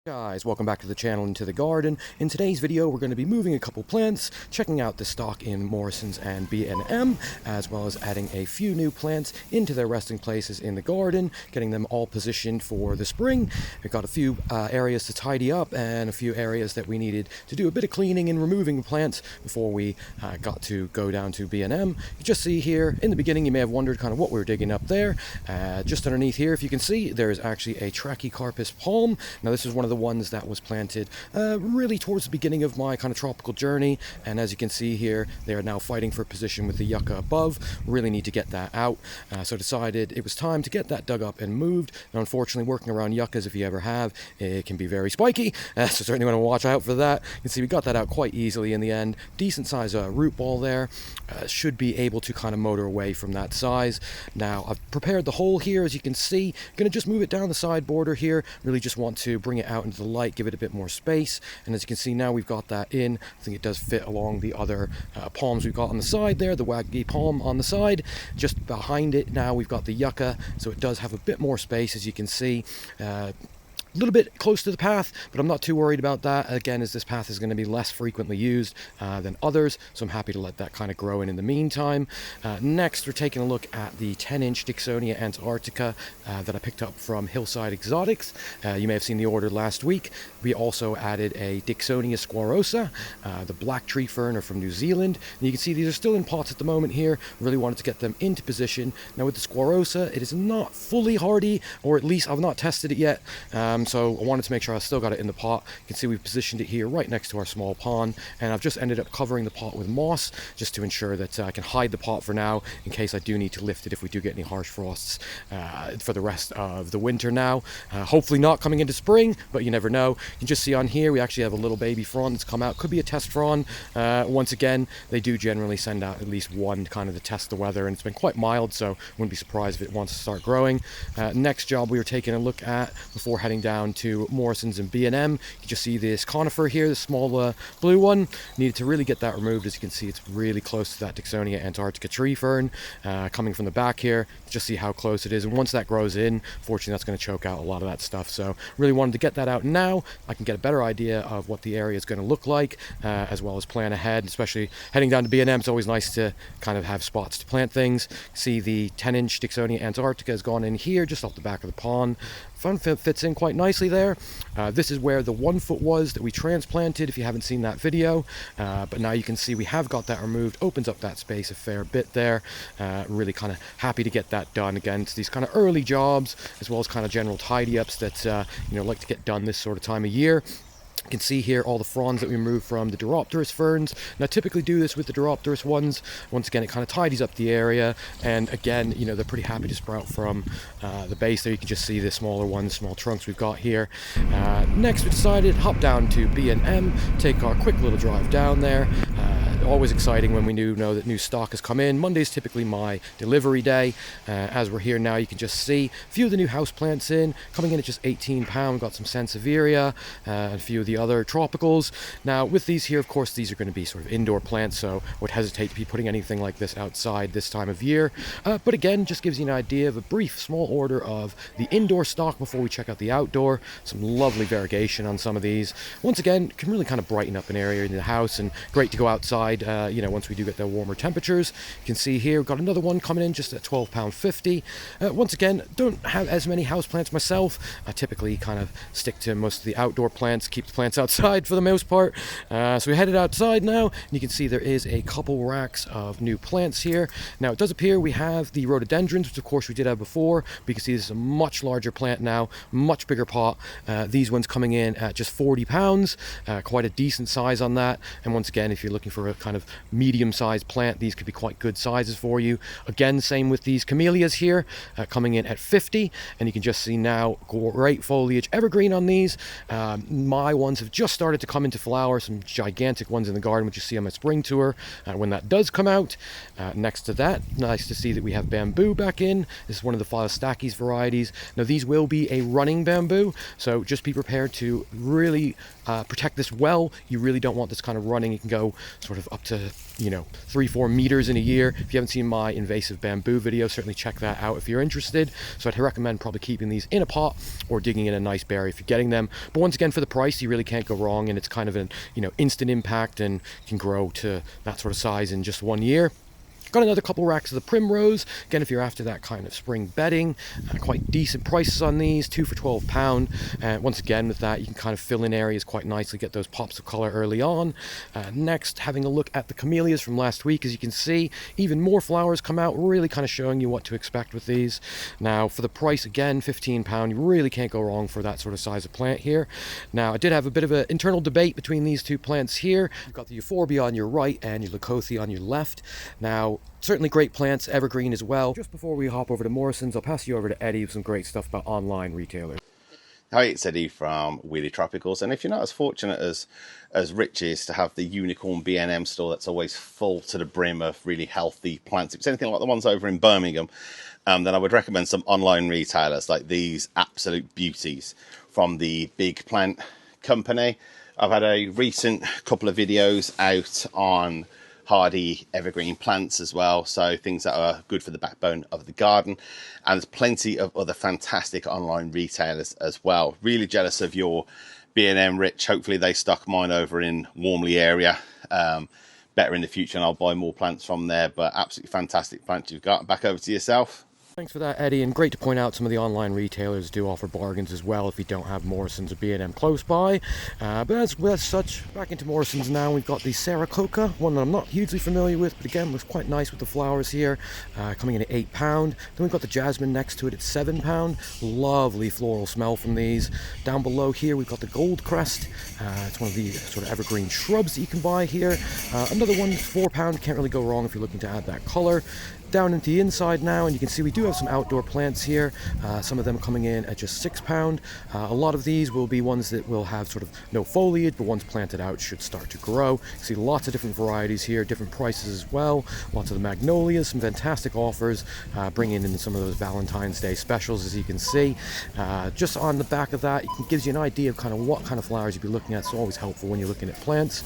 Guys, welcome back to the channel and to the garden. In today's video, we're going to be moving a couple plants, checking out the stock in Morrisons and B&M, as well as adding a few new plants into their resting places in the garden, getting them all positioned for the spring. We've got a few areas to tidy up and a few areas that we needed to do a bit of cleaning and removing the plants before we got to go down to B&M. You just see here, in the beginning, you may have wondered kind of what we were digging up there. Just underneath here, if you can see, there is actually a Trachycarpus palm. Now, this is one of the ones that was planted really towards the beginning of my kind of tropical journey, and as you can see here, they are now fighting for position with the yucca above. Really need to get that out, so decided it was time to get that dug up and moved. Now, unfortunately, working around yuccas, if you ever have, it can be very spiky, so certainly want to watch out for that. You can see we got that out quite easily in the end. Decent size root ball there, should be able to kind of motor away from that size. Now, I've prepared the hole here, as you can see. Going to just move it down the side border here. Really just want to bring it out into the light, give it a bit more space, and as you can see now, we've got that in. I think it does fit along the other palms we've got on the side there, the waggy palm on the side. Just behind it now, we've got the yucca, so it does have a bit more space, as you can see. A little bit close to the path, but I'm not too worried about that, again, as this path is going to be less frequently used than others, so I'm happy to let that kind of grow in the meantime. Next, we're taking a look at the 10-inch Dicksonia antarctica that I picked up from Hillside Exotics. You may have seen the order last week. We also added a Dicksonia squarosa, the black tree fern, are from New Zealand. And you can see these are still in pots at the moment here. Really wanted to get them into position. Now, with the squarosa, it is not fully hardy, or at least I've not tested it yet. So I wanted to make sure I still got it in the pot. You can see we've positioned it here right next to our small pond, and I've just ended up covering the pot with moss just to ensure that I can hide the pot for now in case I do need to lift it if we do get any harsh frosts for the rest of the winter now. Hopefully not coming into spring, but you never know. You can just see on here we actually have a little baby frond that's come out. Could be a test frond. Once again, they do generally send out at least one kind of to test the weather, and it's been quite mild, so wouldn't be surprised if it wants to start growing. Next job we were taking a look at before heading down to Morrisons and B&M. You just see this conifer here, the small blue one. Needed to really get that removed. As you can see, it's really close to that Dicksonia antarctica tree fern. Coming from the back here, just see how close it is, and once that grows in, fortunately that's going to choke out a lot of that stuff, so really wanted to get that out now. I can get a better idea of what the area is going to look like, as well as plan ahead. Especially heading down to B&M, it's always nice to kind of have spots to plant things. See the 10-inch Dicksonia antarctica has gone in here just off the back of the pond. Fits in quite nicely there. This is where the 1 foot was that we transplanted, if you haven't seen that video, but now you can see we have got that removed. Opens up that space a fair bit there. Really kind of happy to get that done. Again, it's these kind of early jobs as well as kind of general tidy ups that like to get done this sort of time of year. You can see here all the fronds that we removed from the Diropterus ferns. Now, typically do this with the Diropterus ones. Once again, it kind of tidies up the area, and again, they're pretty happy to sprout from the base there. You can just see the smaller ones, small trunks we've got here. Next, we decided hop down to B&M, take our quick little drive down there. Always exciting when we know that new stock has come in. Monday's typically my delivery day. As we're here now, you can just see a few of the new houseplants in, coming in at just £18. We've got some Sansevieria, and a few of the other tropicals. Now, with these here, of course, these are going to be sort of indoor plants, so I would hesitate to be putting anything like this outside this time of year. But again, just gives you an idea of a brief, small order of the indoor stock before we check out the outdoor. Some lovely variegation on some of these. Once again, can really kind of brighten up an area in the house, and great to go outside once we do get the warmer temperatures. You can see here we've got another one coming in just at £12.50. Once again, don't have as many houseplants myself. I typically kind of stick to most of the outdoor plants, keep the plants outside for the most part. So we headed outside now, and you can see there is a couple racks of new plants here. Now, it does appear we have the rhododendrons, which of course we did have before, but you can see this is a much larger plant now, much bigger pot. These ones coming in at just £40, quite a decent size on that. And once again, if you're looking for a kind of medium-sized plant, these could be quite good sizes for you. Again, same with these camellias here, coming in at 50, and you can just see now great foliage, evergreen on these. My ones have just started to come into flower, some gigantic ones in the garden, which you see on my spring tour when that does come out. Next to that, nice to see that we have bamboo back in. This is one of the Philostachys varieties. Now, these will be a running bamboo, so just be prepared to really protect this well. You really don't want this kind of running. You can go sort of up to, you know, 3-4 meters in a year. If you haven't seen my invasive bamboo video, certainly check that out if you're interested. So I'd recommend probably keeping these in a pot or digging in a nice berry if you're getting them. But once again, for the price, you really can't go wrong, and it's kind of an, you know, instant impact and can grow to that sort of size in just 1 year. Got another couple racks of the primrose. Again, if you're after that kind of spring bedding, quite decent prices on these, 2 for £12. Once again, with that, you can kind of fill in areas quite nicely, get those pops of color early on. Next, having a look at the camellias from last week. As you can see, even more flowers come out, really kind of showing you what to expect with these. Now, for the price, again, £15, you really can't go wrong for that sort of size of plant here. Now, I did have a bit of an internal debate between these two plants here. You've got the euphorbia on your right and your leucothea on your left. Now, certainly great plants, evergreen as well. Just before we hop over to Morrisons, I'll pass you over to Eddie with some great stuff about online retailers. Hi, it's Eddie from Wheelie Tropicals, and if you're not as fortunate as Rich is to have the Unicorn B&M store that's always full to the brim of really healthy plants, if it's anything like the ones over in Birmingham, then I would recommend some online retailers like these absolute beauties from the Big Plant Company. I've had a recent couple of videos out on hardy evergreen plants as well, so things that are good for the backbone of the garden. And there's plenty of other fantastic online retailers as well. Really jealous of your B&M, Rich. Hopefully they stock mine over in Warmley area better in the future, and I'll buy more plants from there. But absolutely fantastic plants you've got. Back over to yourself. Thanks for that, Eddie, and great to point out some of the online retailers do offer bargains as well if you don't have Morrisons or B&M close by. But as such, back into Morrisons now, we've got the Sarah-Coca, one that I'm not hugely familiar with, but again, looks quite nice with the flowers here, coming in at £8. Then we've got the jasmine next to it at £7. Lovely floral smell from these. Down below here, we've got the gold crest. It's one of the sort of evergreen shrubs that you can buy here. Another one, £4. Can't really go wrong if you're looking to add that color. Down into the inside now, and you can see we do have some outdoor plants here, some of them coming in at just £6. A lot of these will be ones that will have sort of no foliage, but once planted out should start to grow. You see lots of different varieties here, different prices as well. Lots of the magnolias, some fantastic offers, bringing in some of those Valentine's Day specials, as you can see. Just on the back of that, it gives you an idea of kind of what kind of flowers you'd be looking at, so always helpful when you're looking at plants.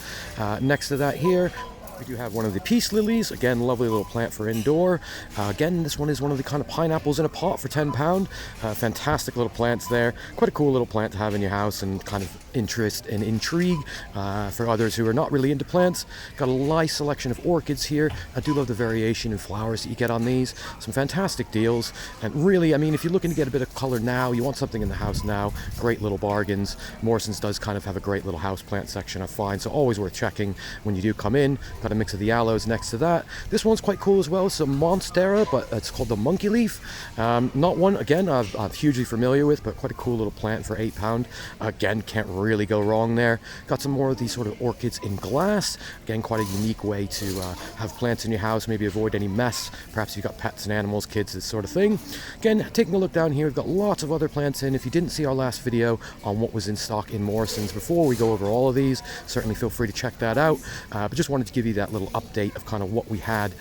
Next to that here, we do have one of the peace lilies, again, lovely little plant for indoor. Again, this one is one of the kind of pineapples in a pot for £10. Fantastic little plants there. Quite a cool little plant to have in your house and kind of interest and intrigue for others who are not really into plants. Got a nice selection of orchids here. I do love the variation in flowers that you get on these. Some fantastic deals. And really, I mean, if you're looking to get a bit of color now, you want something in the house now, great little bargains. Morrisons does kind of have a great little house plant section, I find, so always worth checking when you do come in. Got a mix of the aloes next to that. This one's quite cool as well. It's a monstera, but it's called the monkey leaf. Not one, again, I'm hugely familiar with, but quite a cool little plant for £8. Again, can't really go wrong there. Got some more of these sort of orchids in glass. Again, quite a unique way to have plants in your house, maybe avoid any mess. Perhaps you've got pets and animals, kids, this sort of thing. Again, taking a look down here, we've got lots of other plants in. If you didn't see our last video on what was in stock in Morrisons before we go over all of these, certainly feel free to check that out. But just wanted to give you that little update of kind of what we had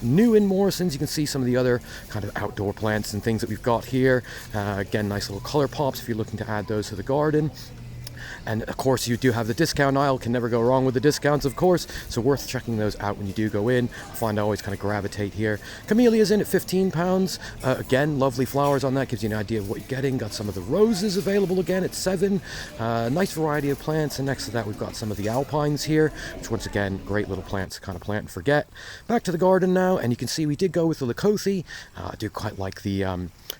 new in Morrisons. You can see some of the other kind of outdoor plants and things that we've got here. Again, nice little color pops if you're looking to add those to the garden. And of course, you do have the discount aisle. Can never go wrong with the discounts, of course. So worth checking those out when you do go in. I find I always kind of gravitate here. Camellias in at £15. Again, lovely flowers on that. Gives you an idea of what you're getting. Got some of the roses available again at £7. Nice variety of plants. And next to that, we've got some of the alpines here, which once again, great little plants to kind of plant and forget. Back to the garden now, and you can see we did go with the leucothea. I do quite like the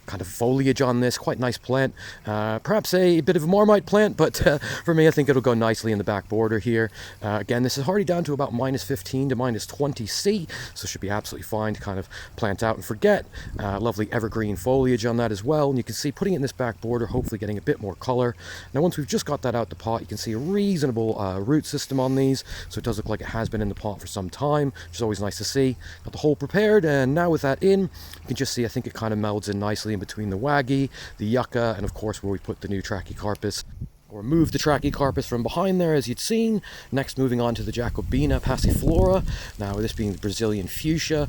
kind of foliage on this. Quite nice plant. Perhaps a bit of a Marmite plant, but for me, I think it'll go nicely in the back border here. Again, this is hardy down to about -15 to -20 C, so should be absolutely fine to kind of plant out and forget. Lovely evergreen foliage on that as well, and you can see putting it in this back border, hopefully getting a bit more color. Now, once we've just got that out the pot, you can see a reasonable root system on these, so it does look like it has been in the pot for some time, which is always nice to see. Got the hole prepared, and now with that in, you can just see I think it kind of melds in nicely in between the waggy, the yucca, and of course where we put the new trachycarpus. or move the Trachycarpus from behind there, as you'd seen. Next, moving on to the Jacobina passiflora. Now, this being the Brazilian fuchsia.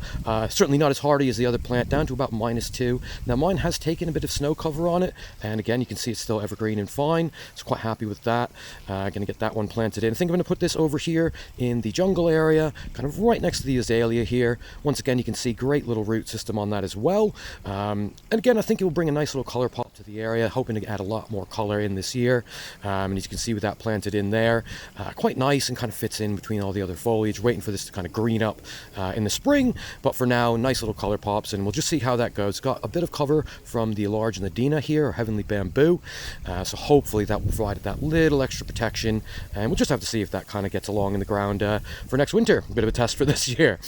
Certainly not as hardy as the other plant, down to about -2. Now, mine has taken a bit of snow cover on it, and again, you can see it's still evergreen and fine. So quite happy with that. Going to get that one planted in. I think I'm going to put this over here in the jungle area, kind of right next to the azalea here. Once again, you can see great little root system on that as well. And again, I think it will bring a nice little color pop to the area, hoping to add a lot more color in this year. And as you can see with that planted in there, quite nice and kind of fits in between all the other foliage, waiting for this to kind of green up in the spring. But for now, nice little color pops, and we'll just see how that goes. Got a bit of cover from the large Nadina here, or heavenly bamboo. So hopefully that will provide that little extra protection, and we'll just have to see if that kind of gets along in the ground for next winter. A bit of a test for this year.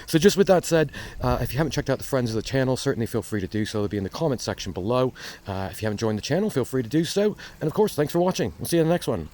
So just with that said, if you haven't checked out the friends of the channel, certainly feel free to do so. They'll be in the comment section below. If you haven't joined the channel, feel free to do so. And of course, thanks for watching. We'll see you in the next one.